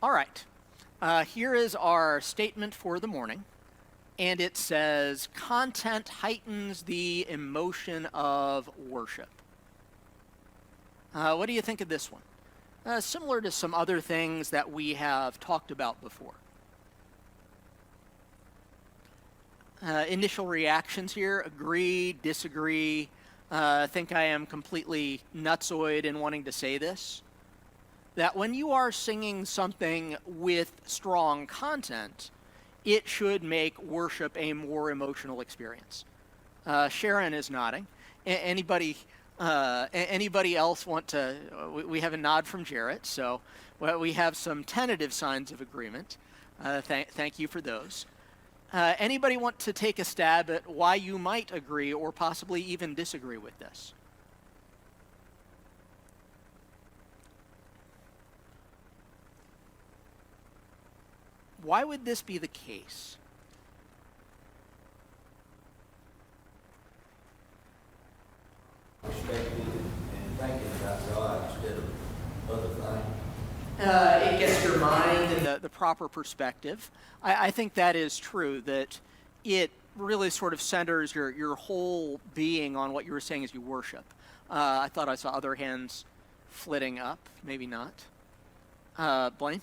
All right. Here is our statement for the morning. And it says, content heightens the emotion of worship. What do you think of this one? Similar to some other things that we have talked about before. Initial reactions here: agree, disagree. Think I am completely nutsoid in wanting to say this. That when you are singing something with strong content, it should make worship a more emotional experience. Sharon is nodding. Anybody else want to? We have a nod from Jarrett, so we have some tentative signs of agreement. Thank you for those. Anybody want to take a stab at why you might agree or possibly even disagree with this? Why would this be the case? Perspective and thinking about God instead of other things. It gets your mind in the proper perspective. I think that is true, that it really sort of centers your whole being on what you were saying as you worship. I thought I saw other hands flitting up, maybe not. Blaine?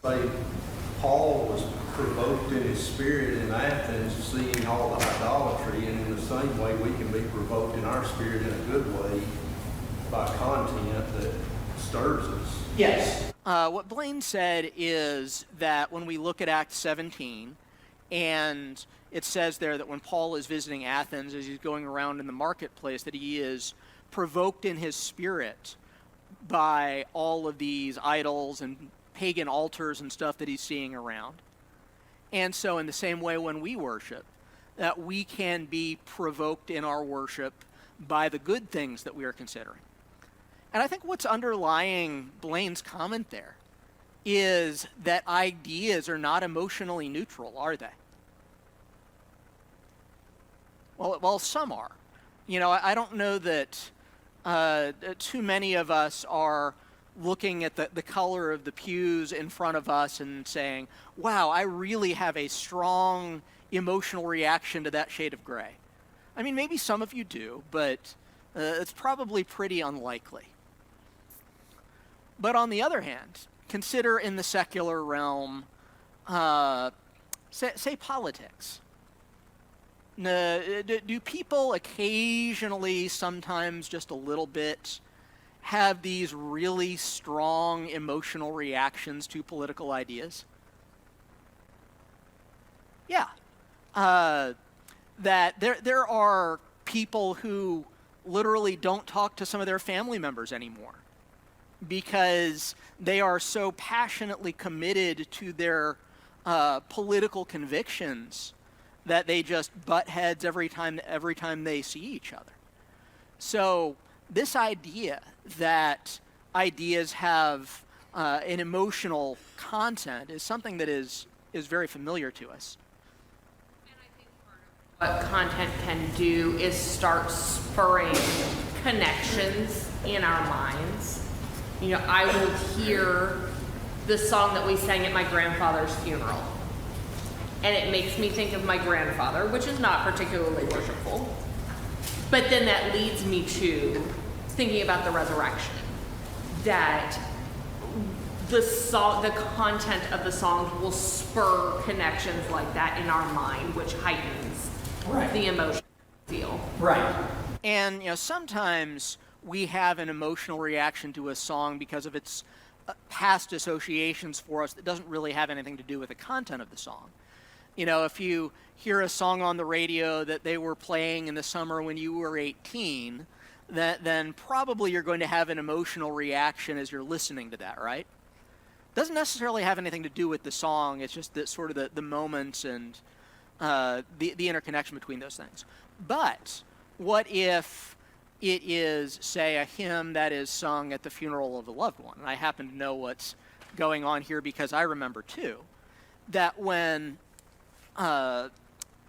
Like Paul was provoked in his spirit in Athens, seeing all the idolatry, and in the same way we can be provoked in our spirit in a good way by content that stirs us. Yes. What Blaine said is that when we look at Acts 17, and it says there that when Paul is visiting Athens, as he's going around in the marketplace, that he is provoked in his spirit by all of these idols and pagan altars and stuff that he's seeing around. And so in the same way when we worship, that we can be provoked in our worship by the good things that we are considering. And I think what's underlying Blaine's comment there is that ideas are not emotionally neutral, are they? Well, some are. You know, I don't know that too many of us are looking at the color of the pews in front of us and saying, wow, I really have a strong emotional reaction to that shade of gray. I mean, maybe some of you do, but it's probably pretty unlikely. But on the other hand, consider in the secular realm, say politics. Do people occasionally, sometimes just a little bit, have these really strong emotional reactions to political ideas? Yeah. That there are people who literally don't talk to some of their family members anymore because they are so passionately committed to their political convictions that they just butt heads every time they see each other. So this idea that ideas have an emotional content is something that is very familiar to us. And I think part of what content can do is start spurring connections in our minds. You know, I will hear the song that we sang at my grandfather's funeral, and it makes me think of my grandfather, which is not particularly worshipful. But then that leads me to thinking about the resurrection, that the content of the songs will spur connections like that in our mind, which heightens the emotion feel. Right. And, you know, sometimes we have an emotional reaction to a song because of its past associations for us that doesn't really have anything to do with the content of the song. You know, if you hear a song on the radio that they were playing in the summer when you were 18, then probably you're going to have an emotional reaction as you're listening to that, right? Doesn't necessarily have anything to do with the song. It's just the sort of the moments and the interconnection between those things. But what if it is, say, a hymn that is sung at the funeral of a loved one? And I happen to know what's going on here because I remember too that when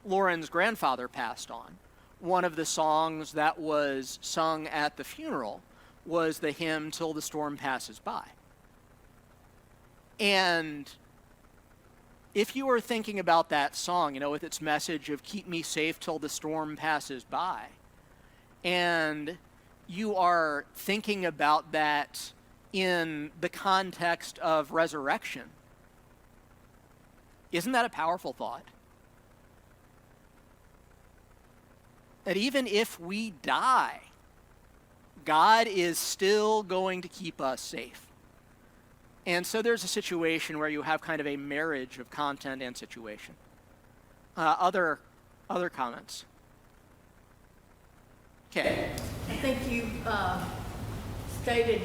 Lauren's grandfather passed on, one of the songs that was sung at the funeral was the hymn "Till the Storm Passes By." And if you are thinking about that song, with its message of keep me safe till the storm passes by, and you are thinking about that in the context of resurrection, isn't that a powerful thought? That even if we die, God is still going to keep us safe. And so there's a situation where you have kind of a marriage of content and situation. Other comments? Okay. I think you stated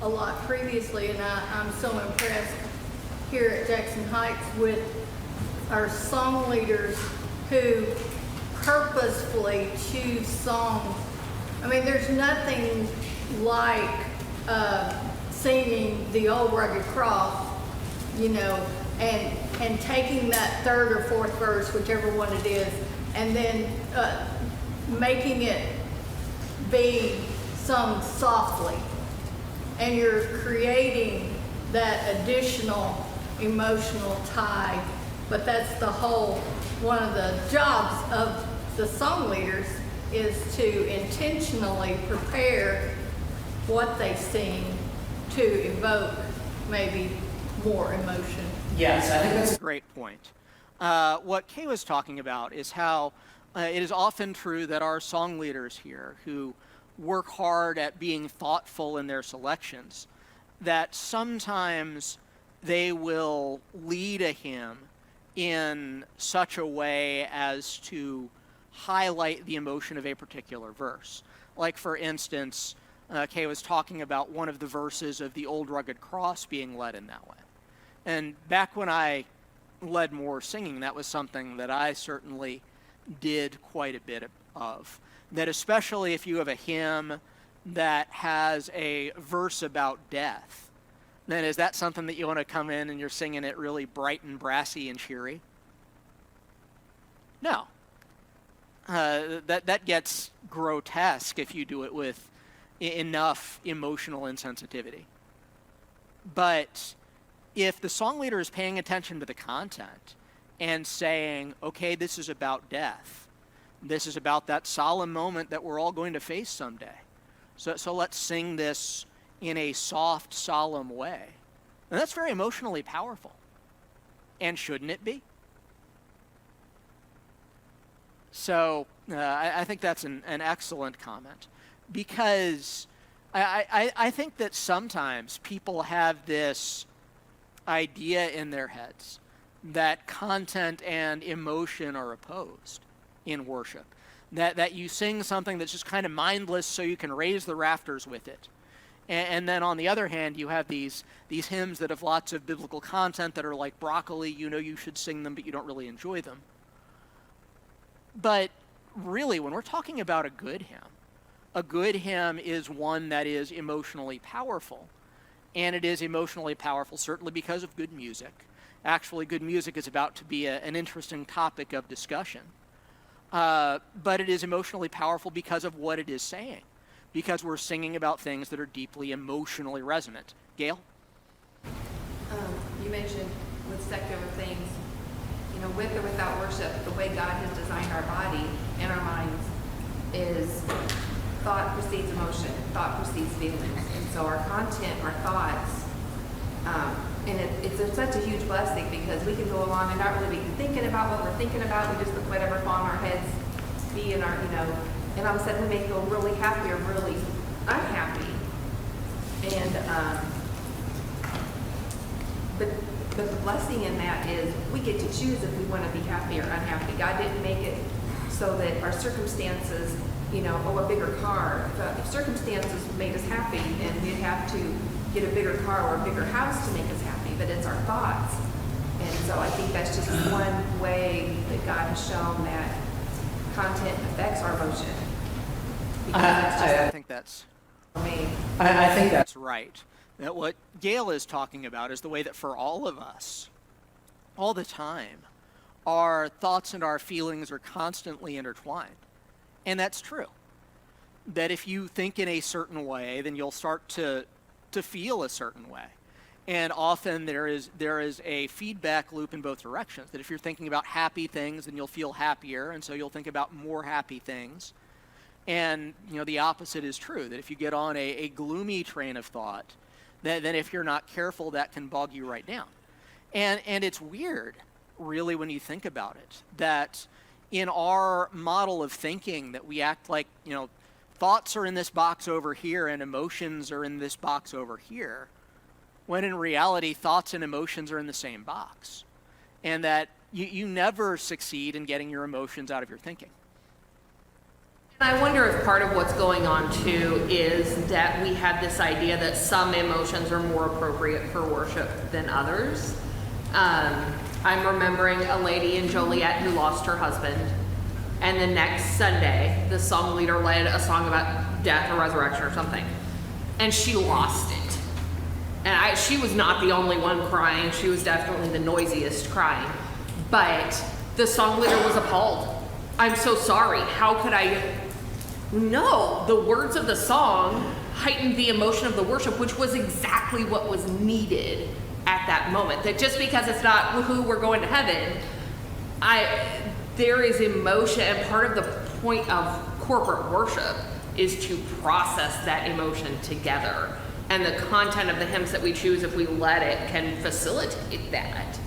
a lot previously, and I'm so impressed here at Jackson Heights with our song leaders who purposefully choose songs. I mean, there's nothing like singing the old rugged cross, and taking that third or fourth verse, whichever one it is, and then making it be sung softly. And you're creating that additional emotional tie. But that's one of the jobs of the song leaders is to intentionally prepare what they sing to evoke maybe more emotion. Yes, I think that's a great point. What Kay was talking about is how it is often true that our song leaders here, who work hard at being thoughtful in their selections, that sometimes they will lead a hymn in such a way as to highlight the emotion of a particular verse. Like, for instance, Kay was talking about one of the verses of the Old Rugged Cross being led in that way. And back when I led more singing, that was something that I certainly did quite a bit of. That especially if you have a hymn that has a verse about death, then is that something that you want to come in and you're singing it really bright and brassy and cheery? No. That gets grotesque if you do it with enough emotional insensitivity. But if the song leader is paying attention to the content and saying, okay, this is about death, this is about that solemn moment that we're all going to face someday, so let's sing this in a soft, solemn way, and that's very emotionally powerful. And shouldn't it be? So I think that's an excellent comment, because I think that sometimes people have this idea in their heads that content and emotion are opposed in worship. That you sing something that's just kind of mindless so you can raise the rafters with it. And then on the other hand, you have these hymns that have lots of biblical content that are like broccoli. You should sing them, but you don't really enjoy them. But really, when we're talking about a good hymn is one that is emotionally powerful. And it is emotionally powerful certainly because of good music. Actually, good music is about to be an interesting topic of discussion. But it is emotionally powerful because of what it is saying. Because we're singing about things that are deeply emotionally resonant. Gail? You mentioned with secular things, with or without worship, the way God has designed our body and our minds is thought precedes emotion, thought precedes feelings. And so our content, our thoughts, and it's such a huge blessing because we can go along and not really be thinking about what we're thinking about. We just let whatever fall in our heads be in our, and all of a sudden we may feel really happy or really unhappy. And, but the blessing in that is we get to choose if we want to be happy or unhappy. God didn't make it so that our circumstances, a bigger car. If circumstances made us happy, and we'd have to get a bigger car or a bigger house to make us happy, but it's our thoughts. And so I think that's just one way that God has shown that content affects our emotion. I think that's Me. I think that's right. That what Gail is talking about is the way that for all of us, all the time, our thoughts and our feelings are constantly intertwined. And that's true. That if you think in a certain way, then you'll start to feel a certain way. And often there is a feedback loop in both directions, that if you're thinking about happy things, then you'll feel happier, and so you'll think about more happy things. And the opposite is true, that if you get on a gloomy train of thought, then if you're not careful, that can bog you right down. And it's weird, really, when you think about it, that in our model of thinking that we act like, thoughts are in this box over here and emotions are in this box over here, when in reality, thoughts and emotions are in the same box. And that you never succeed in getting your emotions out of your thinking. And I wonder if part of what's going on too is that we had this idea that some emotions are more appropriate for worship than others. I'm remembering a lady in Joliet who lost her husband, and the next Sunday, the song leader led a song about death or resurrection or something, and she lost it. And she was not the only one crying. She was definitely the noisiest crying. But the song leader was appalled. I'm so sorry. How could I? No, the words of the song heightened the emotion of the worship, which was exactly what was needed at that moment. That just because it's not, woohoo, we're going to heaven, there is emotion, and part of the point of corporate worship is to process that emotion together. And the content of the hymns that we choose, if we let it, can facilitate that.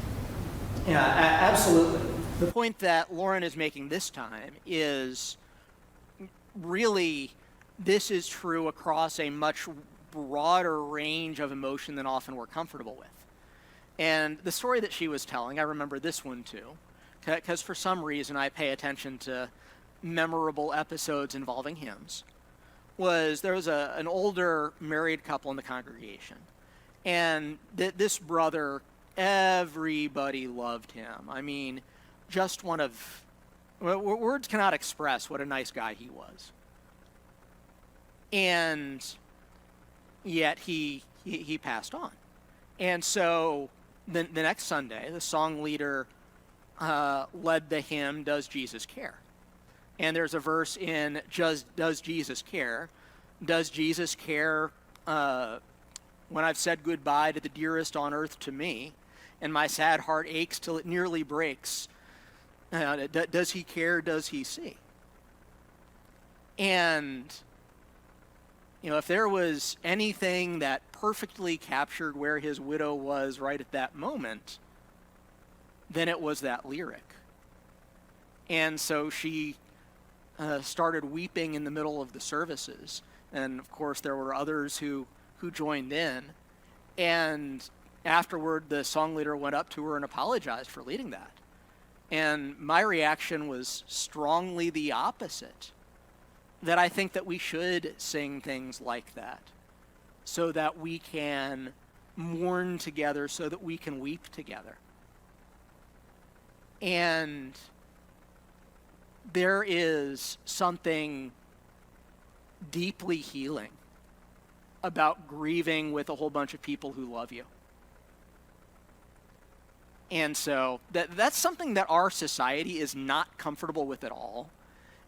Yeah, absolutely. The point that Lauren is making this time is really, this is true across a much broader range of emotion than often we're comfortable with. And the story that she was telling, I remember this one too, because for some reason I pay attention to memorable episodes involving hymns, there was an older married couple in the congregation. And this brother, everybody loved him. I mean, just one of, words cannot express what a nice guy he was. And yet he passed on. And so the next Sunday, the song leader led the hymn, Does Jesus Care? And there's a verse in Does Jesus Care? Does Jesus care when I've said goodbye to the dearest on earth to me, and my sad heart aches till it nearly breaks? Does he care? Does he see? And if there was anything that perfectly captured where his widow was right at that moment, then it was that lyric. And so she started weeping in the middle of the services. And of course, there were others who joined in. And afterward, the song leader went up to her and apologized for leading that. And my reaction was strongly the opposite. That I think that we should sing things like that so that we can mourn together, so that we can weep together. And there is something deeply healing about grieving with a whole bunch of people who love you. And so that's something that our society is not comfortable with at all.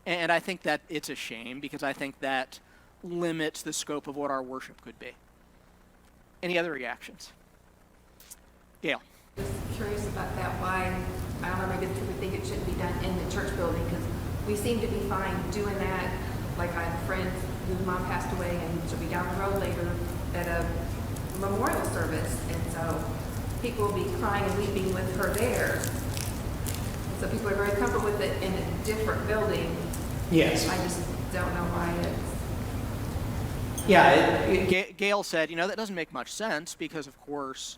And I think that it's a shame, because I think that limits the scope of what our worship could be. Any other reactions? Gail. Just curious about that, why, I don't know, maybe we think it shouldn't be done in the church building, because we seem to be fine doing that. Like, I have a friend whose mom passed away, and she'll be down the road later at a memorial service, and so people will be crying and weeping with her there. And so people are very comfortable with it in a different building. Yes. I just don't know why it's... Yeah, Gail said, that doesn't make much sense, because of course,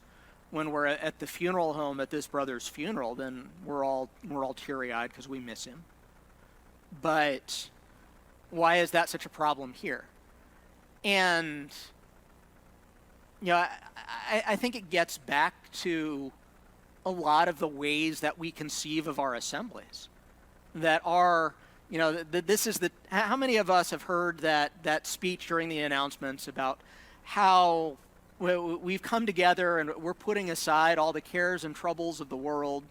when we're at the funeral home at this brother's funeral, then we're all teary-eyed because we miss him. But why is that such a problem here? And I think it gets back to a lot of the ways that we conceive of our assemblies, that are, this is how many of us have heard that speech during the announcements about how we've come together and we're putting aside all the cares and troubles of the world.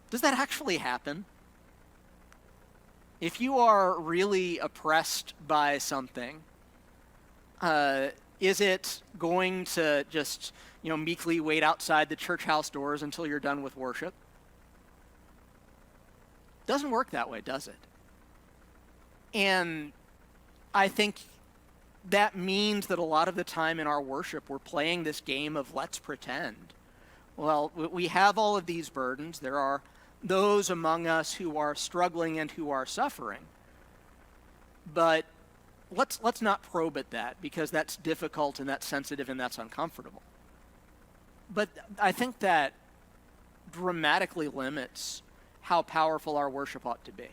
Does that actually happen? If you are really oppressed by something, Is it going to just, meekly wait outside the church house doors until you're done with worship? Doesn't work that way, does it? And I think that means that a lot of the time in our worship, we're playing this game of let's pretend. Well, we have all of these burdens. There are those among us who are struggling and who are suffering. But let's not probe at that, because that's difficult and that's sensitive and that's uncomfortable. But I think that dramatically limits how powerful our worship ought to be.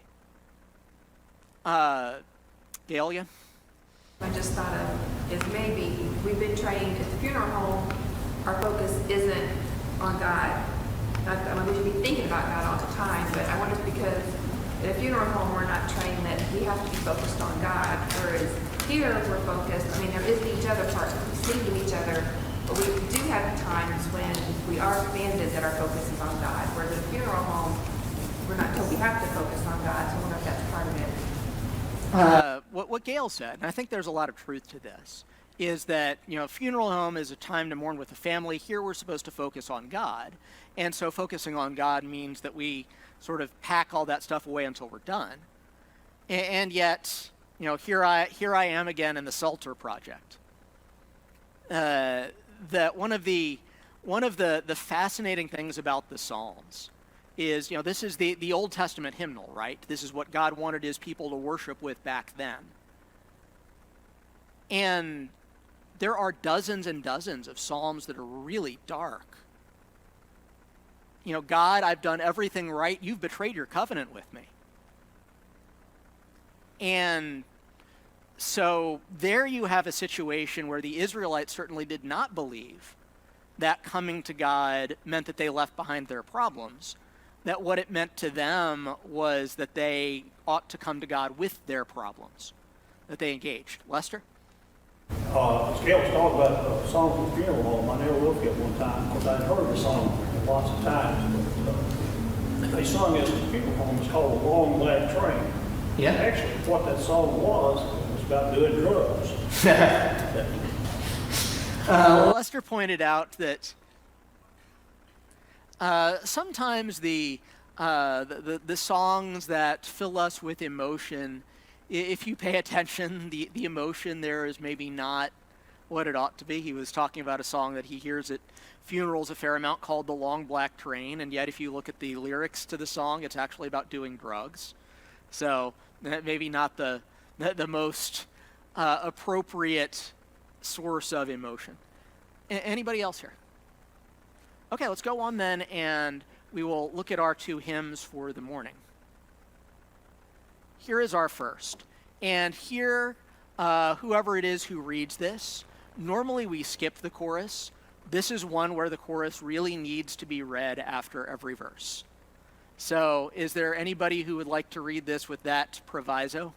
Galia? I just thought of is maybe we've been trained at the funeral home, our focus isn't on God. We should be thinking about God all the time, but I wonder if because at a funeral home we're not trained that we have to be focused on God, whereas here we're focused, there is the each other part, we sing to each other, but we do have times when we are commanded that our focus is on God, whereas at a funeral home, we're not told we have to focus on God, so I wonder if that's part of it. What Gail said, and I think there's a lot of truth to this, is that, funeral home is a time to mourn with the family. Here we're supposed to focus on God. And so focusing on God means that we sort of pack all that stuff away until we're done. And yet, here I am again in the Psalter project. That one of the fascinating things about the Psalms is, this is the Old Testament hymnal, right? This is what God wanted his people to worship with back then. And there are dozens and dozens of Psalms that are really dark. God, I've done everything right. You've betrayed your covenant with me. And so there you have a situation where the Israelites certainly did not believe that coming to God meant that they left behind their problems. That what it meant to them was that they ought to come to God with their problems, that they engaged. Lester? Gail was talking about the song from the funeral home. I never looked at one time because I'd heard the song lots of times. But they sung it at the funeral home. It's called "The Long Black Train." Yeah. Actually, what that song was about doing drugs. Lester pointed out that sometimes the songs that fill us with emotion, if you pay attention, the emotion there is maybe not what it ought to be. He was talking about a song that he hears at funerals a fair amount called "The Long Black Train," and yet if you look at the lyrics to the song, it's actually about doing drugs. So maybe not the most appropriate source of emotion. Anybody else here? Okay, let's go on then, and we will look at our two hymns for the morning. Here is our first. And here, whoever it is who reads this, normally we skip the chorus. This is one where the chorus really needs to be read after every verse. So is there anybody who would like to read this with that proviso?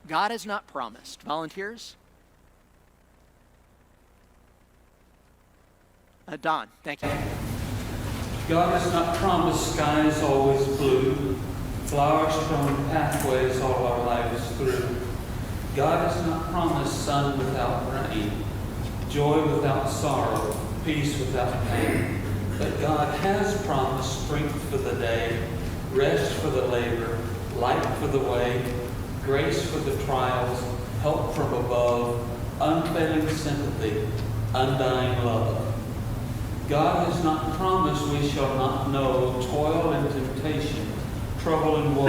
God has not promised. Volunteers? Don, thank you. God has not promised skies always blue, flower-strewn pathways all our lives through. God has not promised sun without rain, joy without sorrow, peace without pain. But God has promised strength for the day, rest for the labor, light for the way, grace for the trials, help from above, unfailing sympathy, undying love. God has not promised we shall not know toil and temptation, trouble and woe.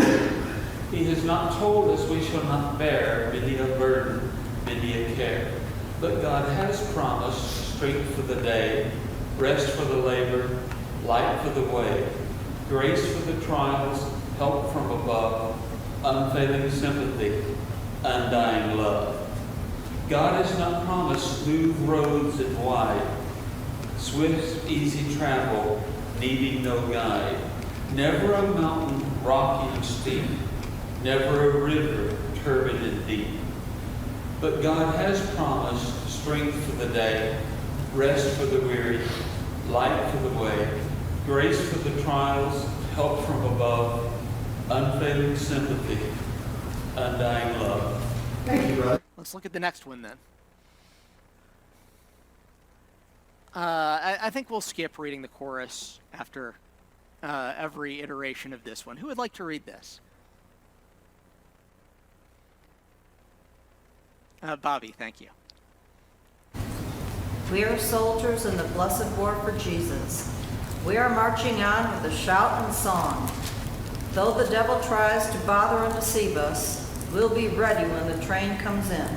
He has not told us we shall not bear many a burden, many a care. But God has promised strength for the day, rest for the labor, light for the way, grace for the trials, help from above, unfailing sympathy, undying love. God has not promised smooth roads and wide, swift, easy travel, needing no guide. Never a mountain rocky and steep, never a river turbid and deep. But God has promised strength for the day, rest for the weary, light for the way, grace for the trials, help from above, unfailing sympathy, undying love. Thank you, brother. Let's look at the next one then. I think we'll skip reading the chorus after every iteration of this one. Who would like to read this? Bobby, thank you. We are soldiers in the blessed war for Jesus. We are marching on with a shout and song. Though the devil tries to bother and deceive us, we'll be ready when the train comes in.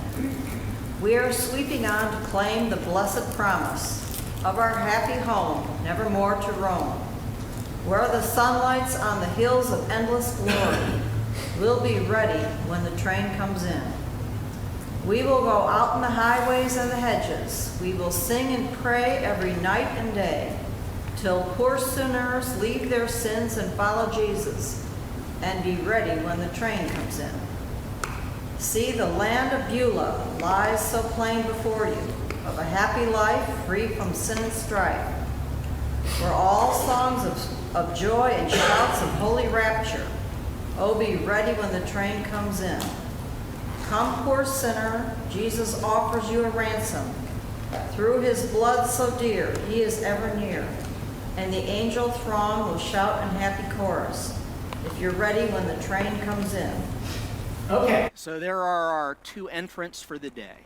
We are sweeping on to claim the blessed promise of our happy home, never more to roam. Where the sun lights on the hills of endless glory, we'll be ready when the train comes in. We will go out in the highways and the hedges. We will sing and pray every night and day, till poor sinners leave their sins and follow Jesus, and be ready when the train comes in. See, the land of Beulah lies so plain before you, of a happy life free from sin and strife, where all songs of joy and shouts of holy rapture. Oh, be ready when the train comes in. Come, poor sinner, Jesus offers you a ransom. Through his blood so dear, he is ever near. And the angel throng will shout in happy chorus, if you're ready when the train comes in. Okay. So there are our two entrants for the day.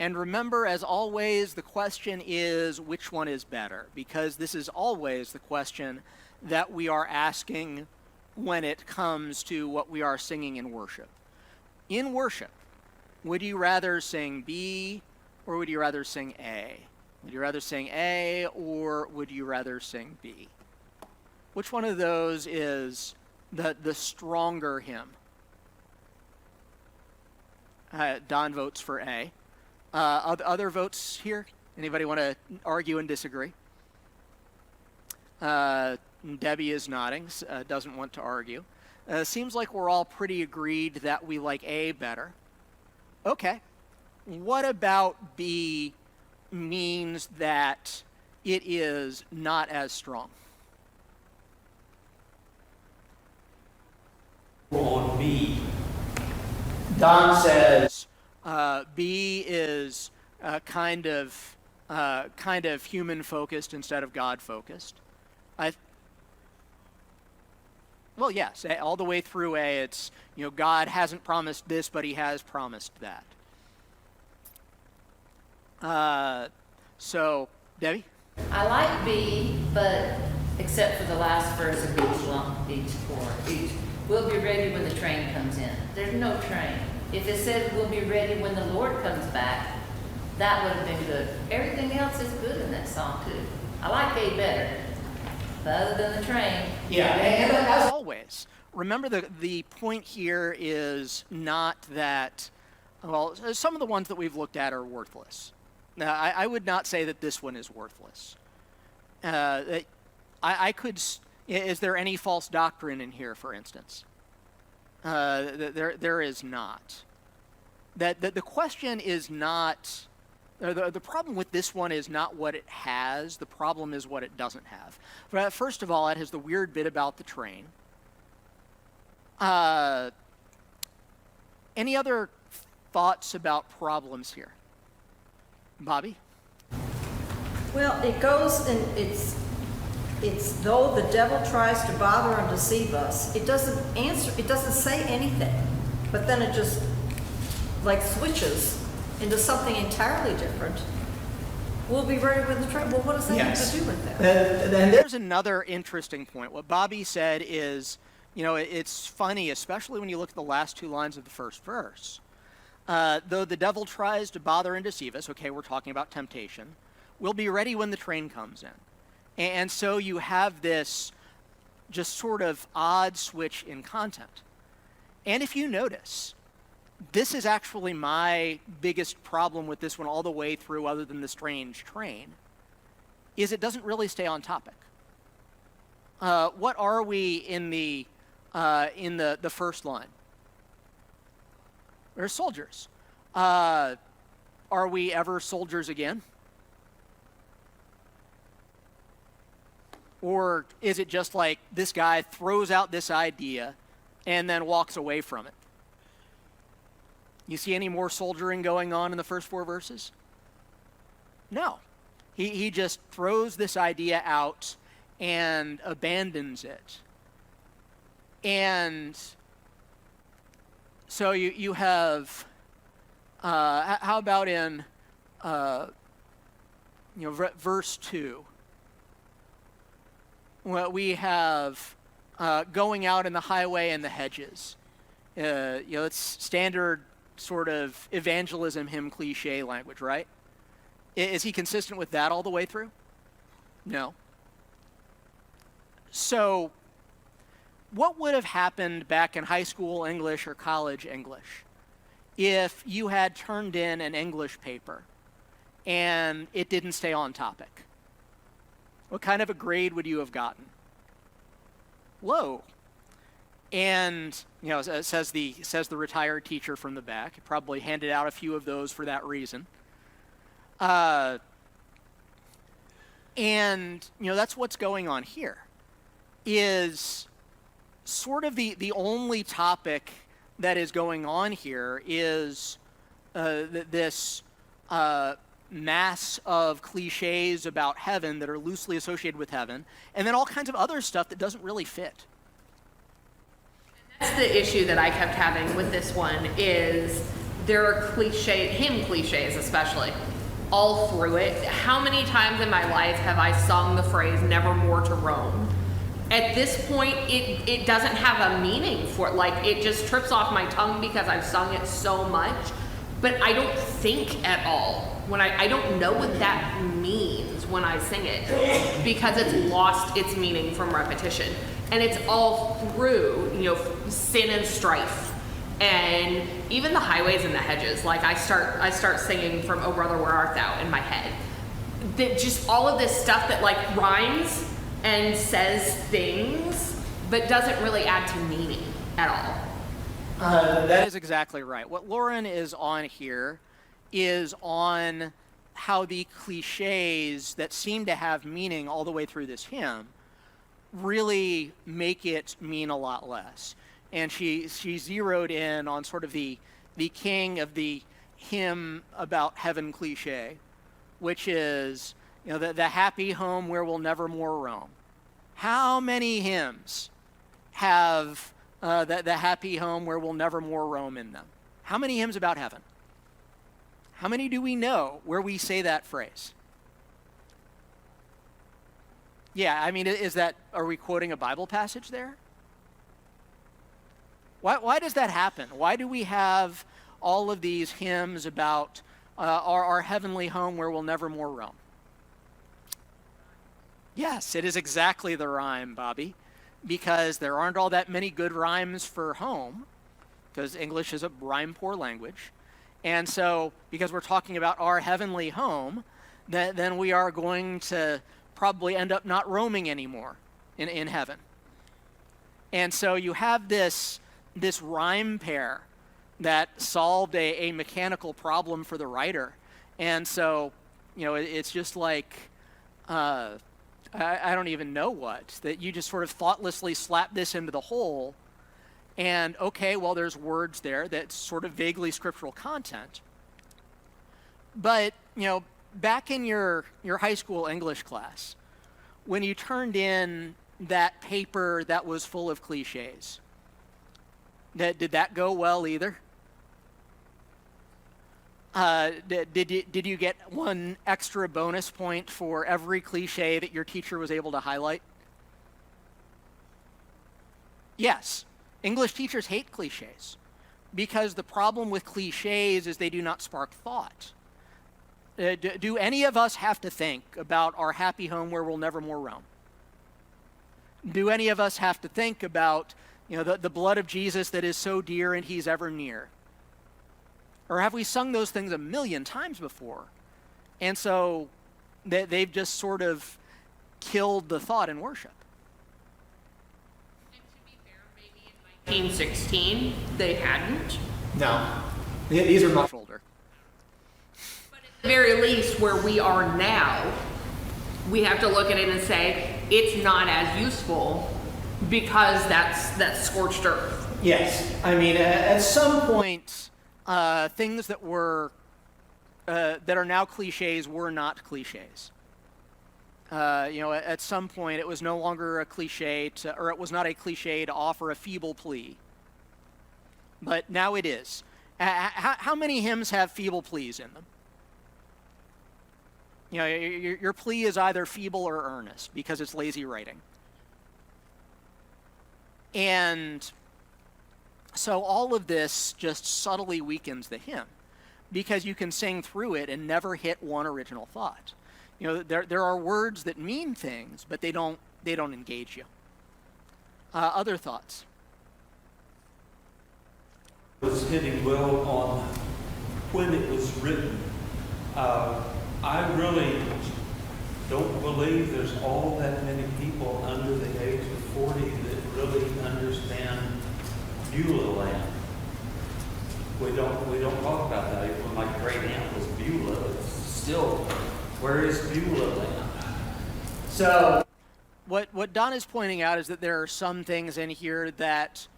And remember, as always, the question is, which one is better? Because this is always the question that we are asking when it comes to what we are singing in worship. In worship, would you rather sing B or would you rather sing A? Would you rather sing A or would you rather sing B? Which one of those is the stronger hymn? Don votes for A. Other votes here? Anybody want to argue and disagree? Debbie is nodding, doesn't want to argue. Seems like we're all pretty agreed that we like A better. Okay. What about B means that it is not as strong? We're on B. Don says B is kind of human focused instead of God focused. Well, yes, all the way through A, it's, God hasn't promised this, but he has promised that. So, Debbie? I like B, but except for the last verse of each chord. We'll be ready when the train comes in. There's no train. If it said we'll be ready when the Lord comes back, that would have been good. Everything else is good in that song, too. I like A better. But other than the train. Yeah, and as always, remember the point here is not that, well, some of the ones that we've looked at are worthless. Now, I would not say that this one is worthless. Is there any false doctrine in here, for instance? There is not. The question is not, the problem with this one is not what it has, the problem is what it doesn't have. First of all, it has the weird bit about the train. Any other thoughts about problems here? Bobby? Well, it goes and it's though the devil tries to bother and deceive us, it doesn't say anything, but then it just like switches into something entirely different. We'll be ready with the train. Well, what does that have to do with that? And there's another interesting point. What Bobby said is, it's funny, especially when you look at the last two lines of the first verse. Though the devil tries to bother and deceive us, okay, we're talking about temptation, we'll be ready when the train comes in. And so you have this just sort of odd switch in content. And if you notice, this is actually my biggest problem with this one all the way through, other than the strange train, is it doesn't really stay on topic. What are we in the first line? We're soldiers. Are we ever soldiers again? Or is it just like this guy throws out this idea and then walks away from it? You see any more soldiering going on in the first four verses? No. He just throws this idea out and abandons it. And so you have, how about in, verse 2? Well, we have going out in the highway and the hedges. It's standard sort of evangelism hymn cliche language, right? Is he consistent with that all the way through? No. So, what would have happened back in high school English or college English if you had turned in an English paper and it didn't stay on topic? What kind of a grade would you have gotten? Low. And, it says the retired teacher from the back. He probably handed out a few of those for that reason. And that's what's going on here, is sort of the only topic that is going on here is this mass of cliches about heaven that are loosely associated with heaven, and then all kinds of other stuff that doesn't really fit. That's the issue that I kept having with this one, is there are hymn cliches especially, all through it. How many times in my life have I sung the phrase "nevermore to roam"? At this point, it doesn't have a meaning for it. Like, it just trips off my tongue because I've sung it so much, but I don't think at all. I don't know what that means when I sing it, because it's lost its meaning from repetition. And it's all through, sin and strife. And even the highways and the hedges, like I start singing from "Oh Brother, Where Art Thou" in my head. Just all of this stuff that like rhymes and says things, but doesn't really add to meaning at all. That is exactly right. What Lauren is on here is on how the cliches that seem to have meaning all the way through this hymn really make it mean a lot less. And she zeroed in on sort of the king of the hymn about heaven cliche, which is, the happy home where we'll never more roam. How many hymns have the happy home where we'll never more roam in them? How many hymns about heaven? How many do we know where we say that phrase? Yeah, I mean, are we quoting a Bible passage there? Why does that happen? Why do we have all of these hymns about our heavenly home where we'll never more roam? Yes, it is exactly the rhyme, Bobby, because there aren't all that many good rhymes for home, because English is a rhyme-poor language. And so, because we're talking about our heavenly home, then we are going to probably end up not roaming anymore in heaven. And so you have this rhyme pair that solved a mechanical problem for the writer. And so, it's just like, I don't even know what, that you just sort of thoughtlessly slap this into the hole. And okay, well, there's words there that's sort of vaguely scriptural content. But, back in your high school English class, when you turned in that paper that was full of cliches, did that go well either? Did you get one extra bonus point for every cliche that your teacher was able to highlight? Yes. English teachers hate cliches because the problem with cliches is they do not spark thought. Do any of us have to think about our happy home where we'll never more roam? Do any of us have to think about, the blood of Jesus that is so dear and he's ever near? Or have we sung those things a million times before? And so they've just sort of killed the thought in worship. And to be fair, maybe in 1916, they hadn't. No. These are much older. But at the very least, where we are now, we have to look at it and say, it's not as useful because that's scorched earth. Yes. I mean, at some point, things that are now cliches were not cliches. At some point it was no longer a cliche or it was not a cliche to offer a feeble plea. But now it is. How many hymns have feeble pleas in them? Your plea is either feeble or earnest because it's lazy writing. And so all of this just subtly weakens the hymn because you can sing through it and never hit one original thought. There are words that mean things, but they don't engage you. Other thoughts? Was hitting well on when it was written. I really don't believe there's all that many people under the age of 40 that really understand Beulah Land. We don't talk about that. When my great aunt was Beulah, it's still, where is Beulah Land? So what Don is pointing out is that there are some things in here that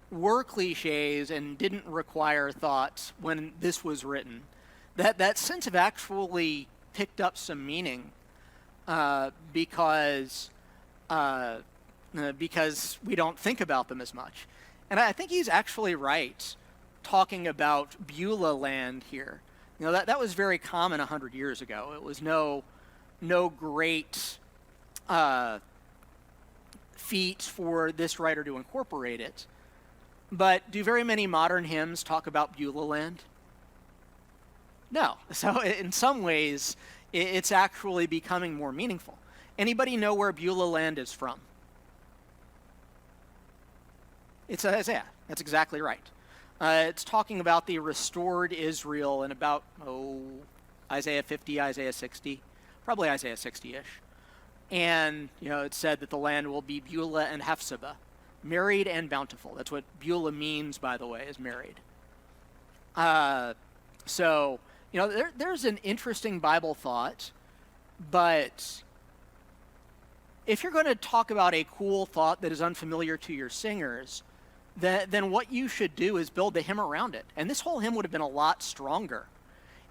were cliches and didn't require thought when this was written. That since have actually picked up some meaning because we don't think about them as much. And I think he's actually right talking about Beulah Land here. That was very common 100 years ago. It was no great feat for this writer to incorporate it. But do very many modern hymns talk about Beulah Land? No. So in some ways, it's actually becoming more meaningful. Anybody know where Beulah Land is from? It's Isaiah. That's exactly right. It's talking about the restored Israel in about, Isaiah 50, Isaiah 60, probably Isaiah 60-ish. And, it said that the land will be Beulah and Hephzibah, married and bountiful. That's what Beulah means, by the way, is married. So, there's an interesting Bible thought, but if you're going to talk about a cool thought that is unfamiliar to your singers, then what you should do is build the hymn around it. And this whole hymn would have been a lot stronger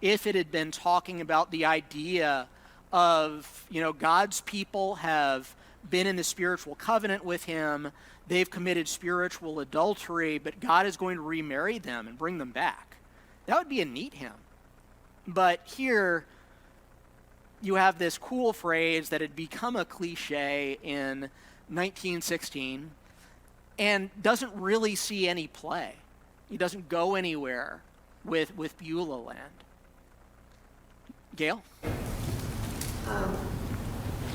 if it had been talking about the idea of, God's people have been in the spiritual covenant with him, they've committed spiritual adultery, but God is going to remarry them and bring them back. That would be a neat hymn. But here, you have this cool phrase that had become a cliche in 1916 and doesn't really see any play. He doesn't go anywhere with Beulah Land. Gail? I'm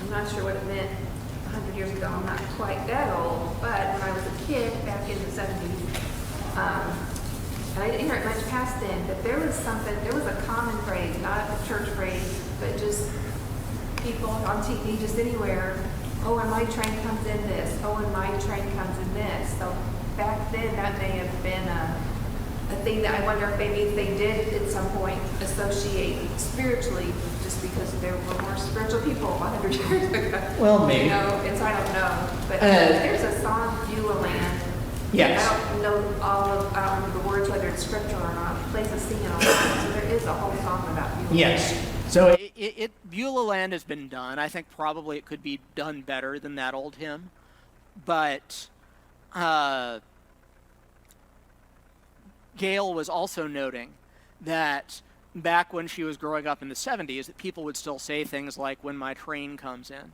not sure what it meant 100 years ago. I'm not quite that old, but when I was a kid back in the 70s, and I didn't hear it much past then, but there was a common phrase, not a church phrase, but just people on TV, just anywhere, oh, and my train comes in this, oh, and my train comes in this. So back then, that may have been a thing that I wonder if maybe they did at some point associate spiritually, just because there were more spiritual people 100 years ago. Well, maybe. And so I don't know. But there's a song, Beulah Land. Yes. I don't know I don't remember the words, whether it's scripture or not. Places singing all that. So there is a whole song about Beulah Land. Yes. So Beulah Land has been done. I think probably it could be done better than that old hymn. But Gail was also noting that back when she was growing up in the 70s, that people would still say things like, when my train comes in.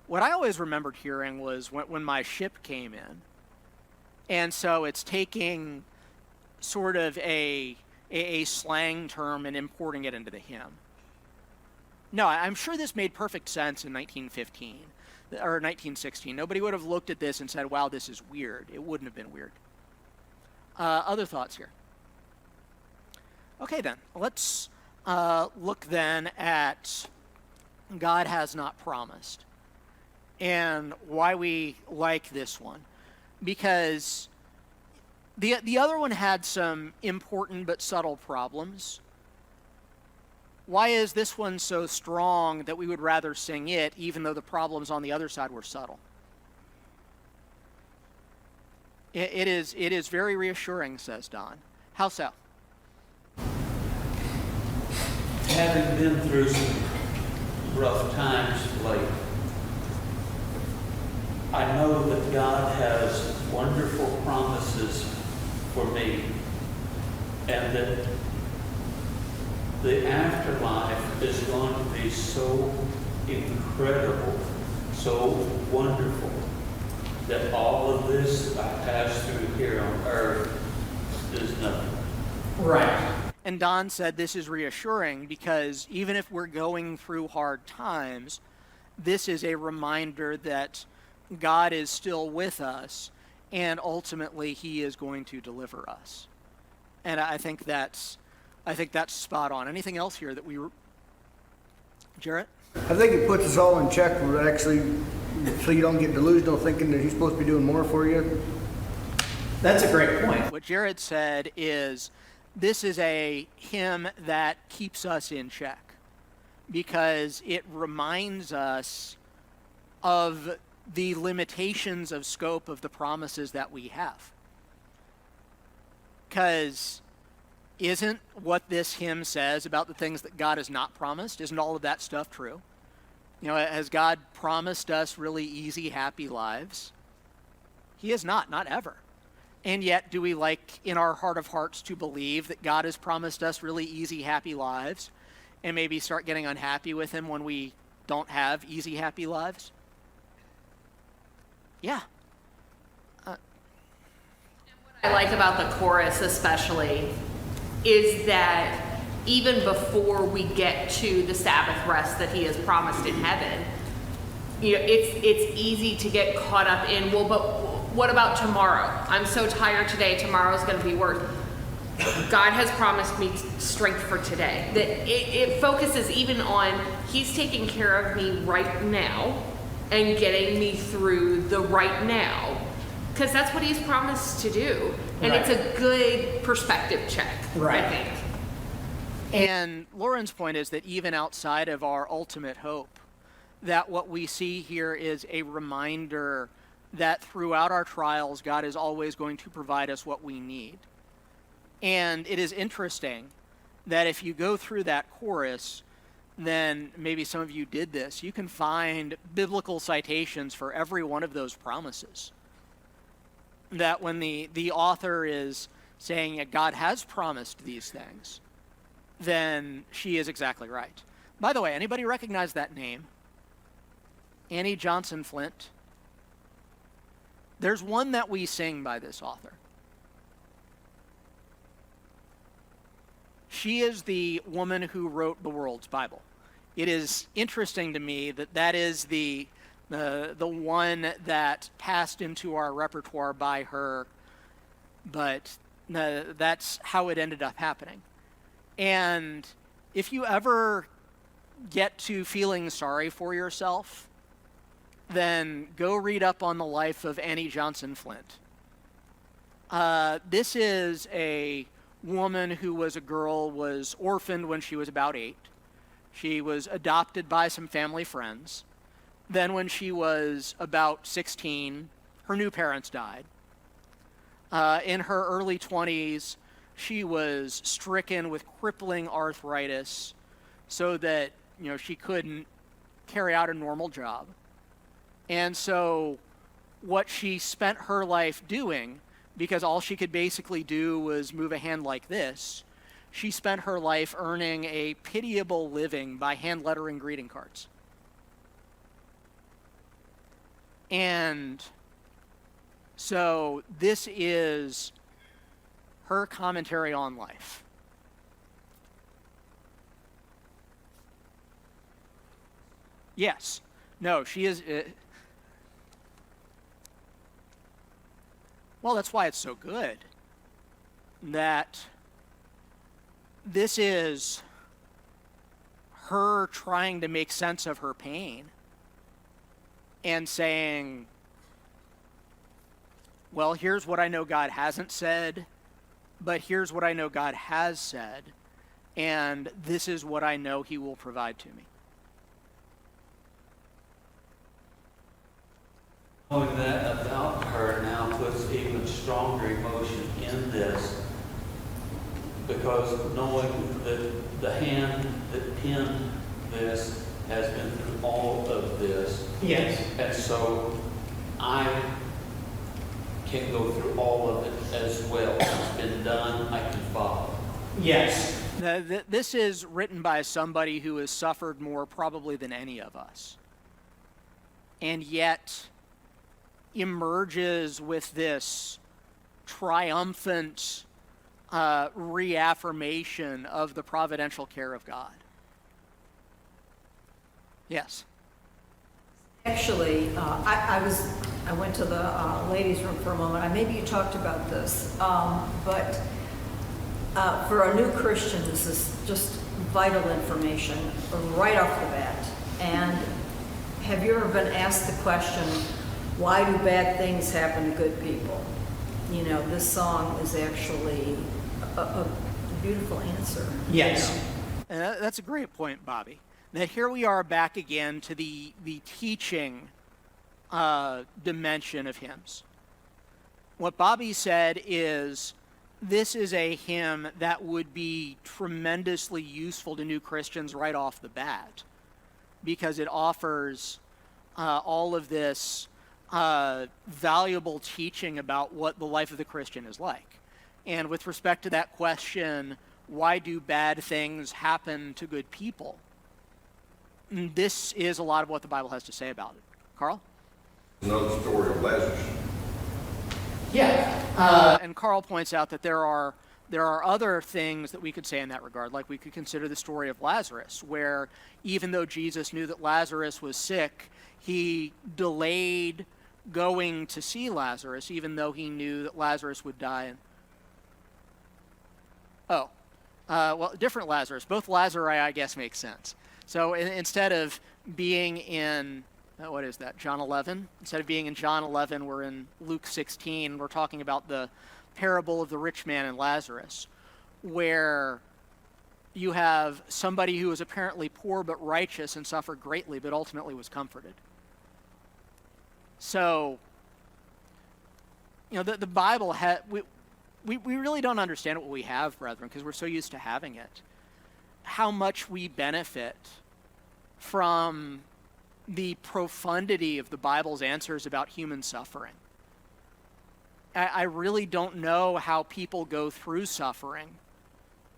What I always remembered hearing was when my ship came in. And so it's taking sort of a slang term and importing it into the hymn. No, I'm sure this made perfect sense in 1915 or 1916. Nobody would have looked at this and said, wow, this is weird. It wouldn't have been weird. Other thoughts here? Okay, then. Let's look then at God Has Not Promised and why we like this one. Because the other one had some important but subtle problems. Why is this one so strong that we would rather sing it, even though the problems on the other side were subtle? It is very reassuring, says Don. How so? Having been through some rough times lately. I know that God has wonderful promises for me, and that the afterlife is going to be so incredible, so wonderful, that all of this that I pass through here on earth is nothing. Right. And Don said this is reassuring because even if we're going through hard times, this is a reminder that God is still with us and ultimately he is going to deliver us. And I think that's spot on. Anything else here that we were... Jarrett? I think it puts us all in check, actually, so you don't get delusional thinking that he's supposed to be doing more for you. That's a great point. What Jared said is this is a hymn that keeps us in check because it reminds us of the limitations of scope of the promises that we have. Because isn't what this hymn says about the things that God has not promised, isn't all of that stuff true? You know, has God promised us really easy, happy lives? He has not ever. And yet, do we like in our heart of hearts to believe that God has promised us really easy, happy lives and maybe start getting unhappy with him when we don't have easy, happy lives? Yeah. What I like about the chorus especially is that even before we get to the Sabbath rest that he has promised in heaven, you know, it's easy to get caught up in, well, but what about tomorrow? I'm so tired today, tomorrow's going to be worse. God has promised me strength for today. That it focuses even on he's taking care of me right now and getting me through the right now. Because that's what he's promised to do. And Right. it's a good perspective check, Right. I think. And Lauren's point is that even outside of our ultimate hope, that what we see here is a reminder that throughout our trials, God is always going to provide us what we need. And it is interesting that if you go through that chorus, then maybe some of you did this, you can find biblical citations for every one of those promises. That when the author is saying that God has promised these things, then she is exactly right. By the way, anybody recognize that name? Annie Johnson Flint? There's one that we sing by this author. She is the woman who wrote the world's Bible. It is interesting to me that that is the one that passed into our repertoire by her, but that's how it ended up happening. And if you ever get to feeling sorry for yourself, then go read up on the life of Annie Johnson Flint. This is a woman who was orphaned when she was about 8. She was adopted by some family friends. Then when she was about 16, her new parents died. In her early 20s, she was stricken with crippling arthritis so that, you know, she couldn't carry out a normal job. And so what she spent her life doing, because all she could basically do was move a hand like this, she spent her life earning a pitiable living by hand lettering greeting cards. And so this is her commentary on life. Yes. No, she is... well, that's why it's so good. That this is her trying to make sense of her pain and saying, well, here's what I know God hasn't said, but here's what I know God has said, and this is what I know he will provide to me. Knowing that about her now puts even stronger emotion in this, because knowing that the hand that penned this has been through all of this. Yes. And so I can go through all of it as well. It's been done, I can follow. Yes. This is written by somebody who has suffered more probably than any of us, and yet emerges with this triumphant reaffirmation of the providential care of God. Yes. Actually, I went to the ladies' room for a moment. Maybe you talked about this, but for a new Christian, this is just vital information right off the bat. And have you ever been asked the question, why do bad things happen to good people? You know, this song is actually a beautiful answer. Yes. And that's a great point, Bobby. That here we are back again to the teaching dimension of hymns. What Bobby said is, this is a hymn that would be tremendously useful to new Christians right off the bat, because it offers all of this valuable teaching about what the life of the Christian is like. And with respect to that question, why do bad things happen to good people? This is a lot of what the Bible has to say about it. Carl? Another story of Lazarus. Yeah. And Carl points out that there are other things that we could say in that regard, like we could consider the story of Lazarus, where even though Jesus knew that Lazarus was sick, he delayed going to see Lazarus, even though he knew that Lazarus would die. Well, different Lazarus. Both Lazari, I guess, make sense. So instead of being in, what is that, John 11? Instead of being in John 11, we're in Luke 16. We're talking about the parable of the rich man and Lazarus, where you have somebody who was apparently poor but righteous and suffered greatly, but ultimately was comforted. So, you know, the Bible, we really don't understand what we have, brethren, because we're so used to having it. How much we benefit from the profundity of the Bible's answers about human suffering. I really don't know how people go through suffering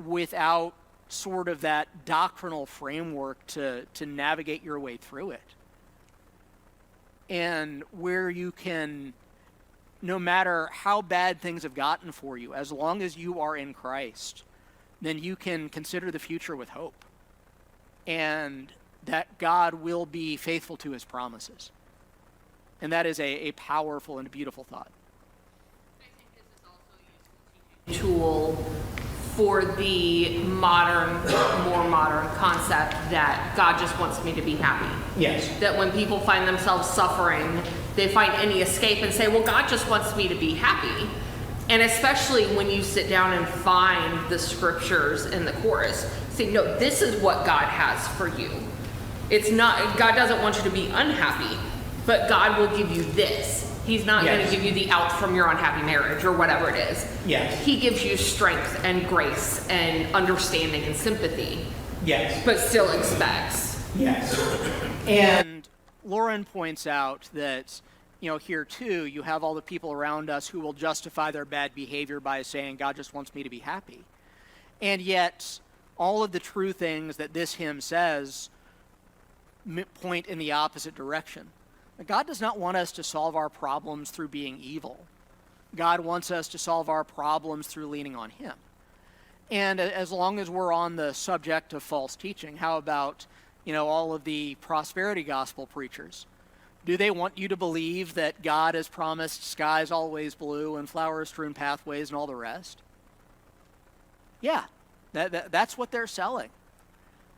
without sort of that doctrinal framework to navigate your way through it. And where you can, no matter how bad things have gotten for you, as long as you are in Christ, then you can consider the future with hope. And that God will be faithful to his promises. And that is a powerful and a beautiful thought. Tool for the modern, more modern concept that God just wants me to be happy. Yes. That when people find themselves suffering, they find any escape and say, well, God just wants me to be happy. And especially when you sit down and find the scriptures in the chorus, say, no, this is what God has for you. It's not, God doesn't want you to be unhappy, but God will give you this. He's not going to give you the out from your unhappy marriage or whatever it is. Yes. He gives you strength and grace and understanding and sympathy. Yes. But still expects. Yes. And Lauren points out that, you know, here too, you have all the people around us who will justify their bad behavior by saying, God just wants me to be happy. And yet, all of the true things that this hymn says point in the opposite direction. God does not want us to solve our problems through being evil. God wants us to solve our problems through leaning on him. And as long as we're on the subject of false teaching, how about, you know, all of the prosperity gospel preachers? Do they want you to believe that God has promised skies always blue and flower-strewn pathways and all the rest? Yeah, that's what they're selling.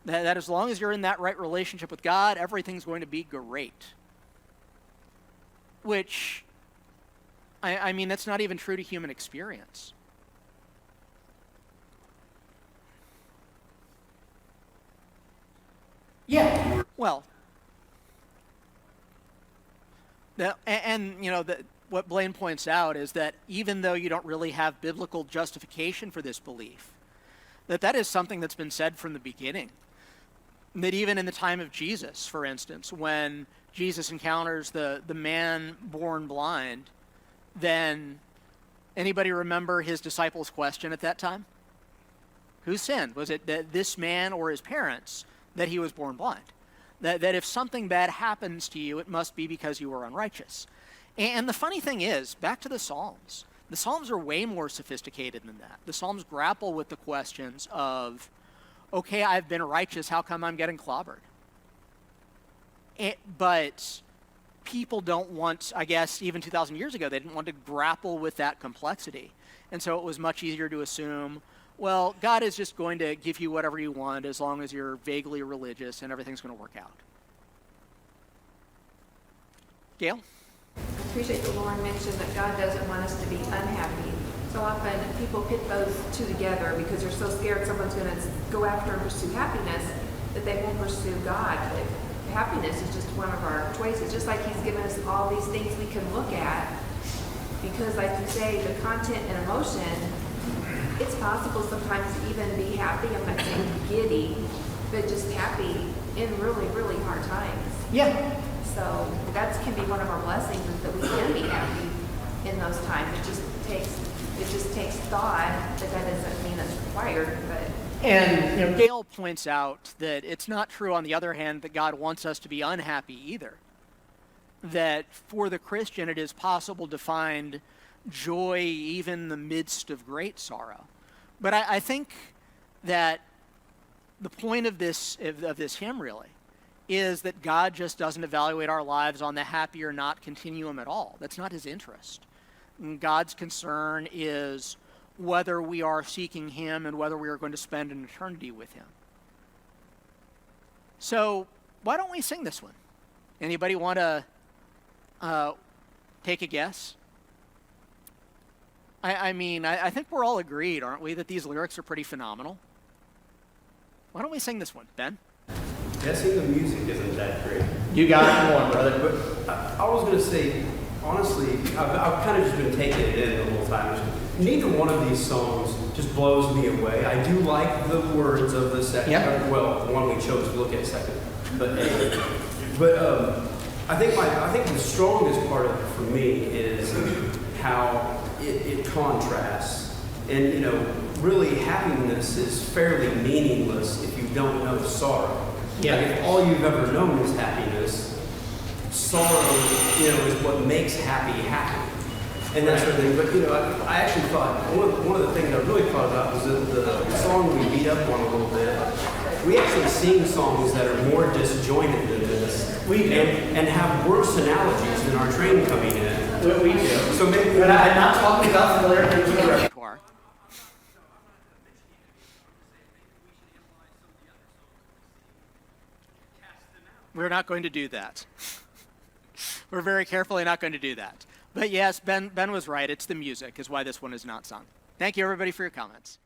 That as long as you're in that right relationship with God, everything's going to be great. Which, I mean, that's not even true to human experience. Yeah. Well, and you know, what Blaine points out is that even though you don't really have biblical justification for this belief, that is something that's been said from the beginning. That even in the time of Jesus, for instance, when Jesus encounters the man born blind, then anybody remember his disciples' question at that time? Who sinned? Was it that this man or his parents that he was born blind? That if something bad happens to you, it must be because you were unrighteous. And the funny thing is, back to the Psalms are way more sophisticated than that. The Psalms grapple with the questions of, okay, I've been righteous, how come I'm getting clobbered? But people don't want, I guess, even 2,000 years ago, they didn't want to grapple with that complexity. And so it was much easier to assume, well, God is just going to give you whatever you want as long as you're vaguely religious and everything's going to work out. Gail? I appreciate the Lord mentioned that God doesn't want us to be unhappy. So often people pit those two together because they're so scared someone's going to go after and pursue happiness that they won't pursue God. But happiness is just one of our choices. Just like He's given us all these things we can look at, because like you say, the content and emotion, it's possible sometimes to even be happy. I'm not saying giddy, but just happy in really, really hard times. Yeah. So that can be one of our blessings, is that we can be happy in those times. It just takes thought, but that doesn't mean it's required. But And Gail points out that it's not true, on the other hand, that God wants us to be unhappy either. That for the Christian, it is possible to find joy even in the midst of great sorrow. But I think that the point of this hymn really is that God just doesn't evaluate our lives on the happy or not continuum at all. That's not His interest. And God's concern is whether we are seeking Him and whether we are going to spend an eternity with Him. So why don't we sing this one? Anybody want to take a guess? I mean, I think we're all agreed, aren't we, that these lyrics are pretty phenomenal? Why don't we sing this one, Ben? Guessing the music isn't that great. You got it, come on, brother. But I was going to say, honestly, I've kind of just been taking it in the whole time. Neither one of these songs just blows me away. I do like the words of the second, well, the one we chose to look at second. But I think the strongest part of it for me is how it contrasts. And, really happiness is fairly meaningless if you don't know sorrow. Yeah. Like if all you've ever known is happiness, sorrow, is what makes happy happy. And that sort of thing. But, I actually thought, one of the things I really thought about was that the song we beat up on a little bit, we actually sing songs that are more disjointed than this. We do. And have worse analogies than our train coming in. We do. So maybe... But I'm not talking about familiar things with the Repertoire. We're not going to do that. We're very carefully not going to do that. But yes, Ben was right. It's the music is why this one is not sung. Thank you, everybody, for your comments.